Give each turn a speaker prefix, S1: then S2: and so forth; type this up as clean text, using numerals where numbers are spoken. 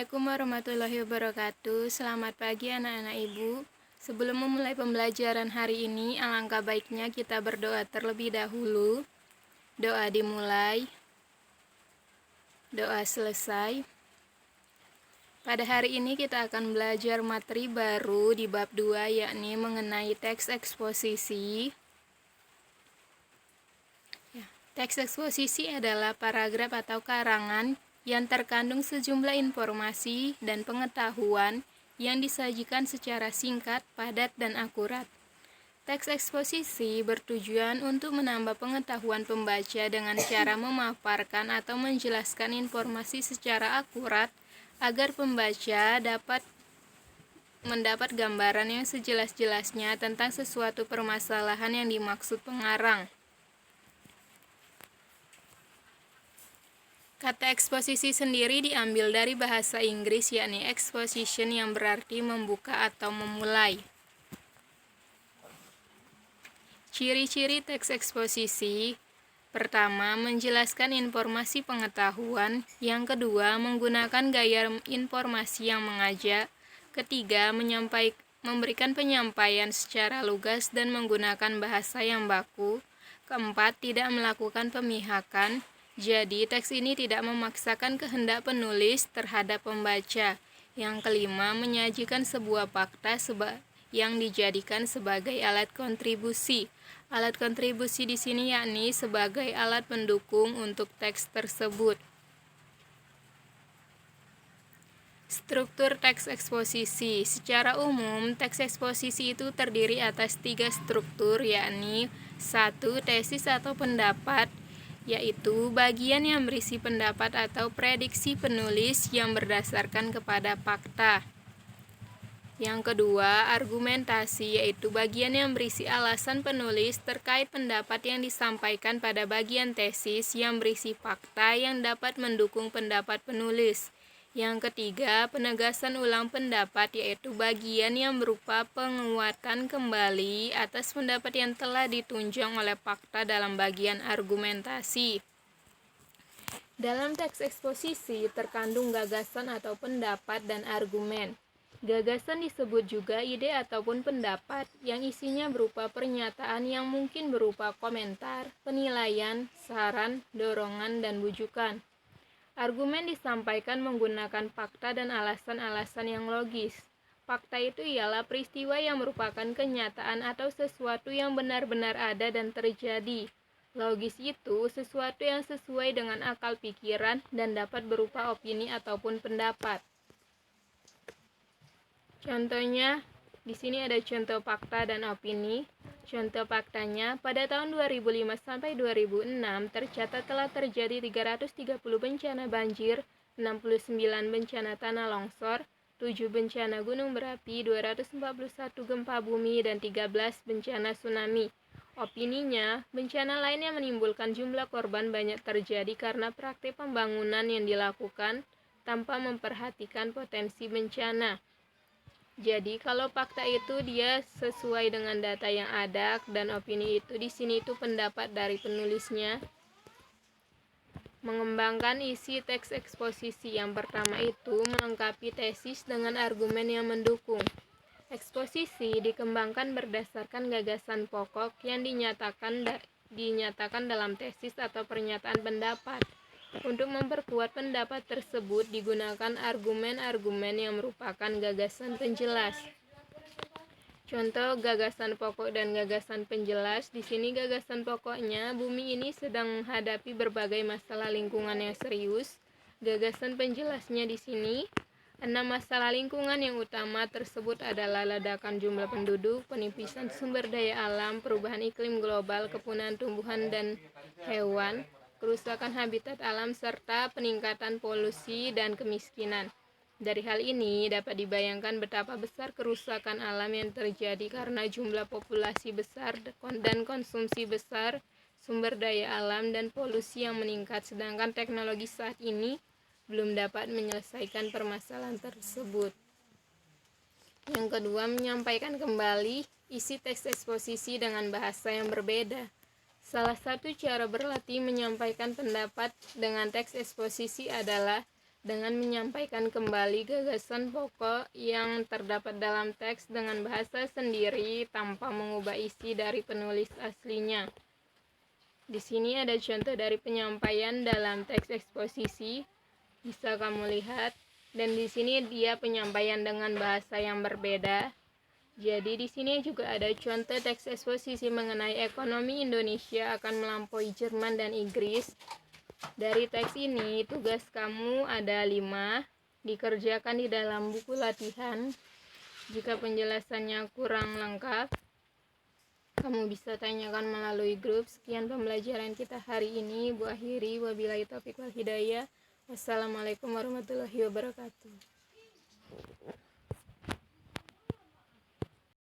S1: Assalamualaikum warahmatullahi wabarakatuh. Selamat pagi anak-anak ibu. Sebelum memulai pembelajaran hari ini, alangkah baiknya kita berdoa terlebih dahulu. Doa dimulai, doa selesai. Pada hari ini kita akan belajar materi baru di bab 2, yakni mengenai teks eksposisi. Teks eksposisi adalah paragraf atau karangan yang terkandung sejumlah informasi dan pengetahuan yang disajikan secara singkat, padat, dan akurat. Teks eksposisi bertujuan untuk menambah pengetahuan pembaca dengan cara memaparkan atau menjelaskan informasi secara akurat agar pembaca dapat mendapat gambaran yang sejelas-jelasnya tentang sesuatu permasalahan yang dimaksud pengarang. Kata eksposisi sendiri diambil dari bahasa Inggris, yakni exposition, yang berarti membuka atau memulai. Ciri-ciri teks eksposisi: pertama, menjelaskan informasi pengetahuan. Yang kedua, menggunakan gaya informasi yang mengajak. Ketiga, memberikan penyampaian secara lugas dan menggunakan bahasa yang baku. Keempat, tidak melakukan pemihakan. Jadi, teks ini tidak memaksakan kehendak penulis terhadap pembaca. Yang kelima, menyajikan sebuah fakta yang dijadikan sebagai alat kontribusi. Alat kontribusi di sini yakni sebagai alat pendukung untuk teks tersebut. Struktur teks eksposisi. Secara umum, teks eksposisi itu terdiri atas 3 struktur, yakni 1. Tesis atau pendapat, yaitu bagian yang berisi pendapat atau prediksi penulis yang berdasarkan kepada fakta. Yang kedua, argumentasi, yaitu bagian yang berisi alasan penulis terkait pendapat yang disampaikan pada bagian tesis yang berisi fakta yang dapat mendukung pendapat penulis. Yang ketiga, penegasan ulang pendapat, yaitu bagian yang berupa penguatan kembali atas pendapat yang telah ditunjang oleh fakta dalam bagian argumentasi. Dalam teks eksposisi terkandung gagasan atau pendapat dan argumen. Gagasan disebut juga ide ataupun pendapat yang isinya berupa pernyataan yang mungkin berupa komentar, penilaian, saran, dorongan, dan bujukan. Argumen disampaikan menggunakan fakta dan alasan-alasan yang logis. Fakta itu ialah peristiwa yang merupakan kenyataan atau sesuatu yang benar-benar ada dan terjadi. Logis itu sesuatu yang sesuai dengan akal pikiran dan dapat berupa opini ataupun pendapat. Contohnya, di sini ada contoh fakta dan opini. Contoh faktanya, pada tahun 2005 sampai 2006 tercatat telah terjadi 330 bencana banjir, 69 bencana tanah longsor, 7 bencana gunung berapi, 241 gempa bumi, dan 13 bencana tsunami. Opininya, bencana lain yang menimbulkan jumlah korban banyak terjadi karena praktik pembangunan yang dilakukan tanpa memperhatikan potensi bencana. Jadi kalau fakta itu dia sesuai dengan data yang ada, dan opini itu di sini itu pendapat dari penulisnya. Mengembangkan isi teks eksposisi. Yang pertama itu melengkapi tesis dengan argumen yang mendukung. Eksposisi dikembangkan berdasarkan gagasan pokok yang dinyatakan dalam tesis atau pernyataan pendapat. Untuk memperkuat pendapat tersebut digunakan argumen-argumen yang merupakan gagasan penjelas. Contoh gagasan pokok dan gagasan penjelas. Di sini gagasan pokoknya, bumi ini sedang menghadapi berbagai masalah lingkungan yang serius. Gagasan penjelasnya di sini, 6 masalah lingkungan yang utama tersebut adalah ledakan jumlah penduduk, penipisan sumber daya alam, perubahan iklim global, kepunahan tumbuhan dan hewan, kerusakan habitat alam, serta peningkatan polusi dan kemiskinan. Dari hal ini dapat dibayangkan betapa besar kerusakan alam yang terjadi karena jumlah populasi besar dan konsumsi besar sumber daya alam dan polusi yang meningkat, sedangkan teknologi saat ini belum dapat menyelesaikan permasalahan tersebut. Yang kedua, menyampaikan kembali isi teks eksposisi dengan bahasa yang berbeda. Salah satu cara berlatih menyampaikan pendapat dengan teks eksposisi adalah dengan menyampaikan kembali gagasan pokok yang terdapat dalam teks dengan bahasa sendiri tanpa mengubah isi dari penulis aslinya. Di sini ada contoh dari penyampaian dalam teks eksposisi, bisa kamu lihat. Dan di sini dia penyampaian dengan bahasa yang berbeda. Jadi di sini juga ada contoh teks eksposisi mengenai ekonomi Indonesia akan melampaui Jerman dan Inggris. Dari teks ini, tugas kamu ada 5, dikerjakan di dalam buku latihan. Jika penjelasannya kurang lengkap, kamu bisa tanyakan melalui grup. Sekian pembelajaran kita hari ini. Bu akhiri, wabillahi taufiq wal hidayah. Wassalamualaikum warahmatullahi wabarakatuh.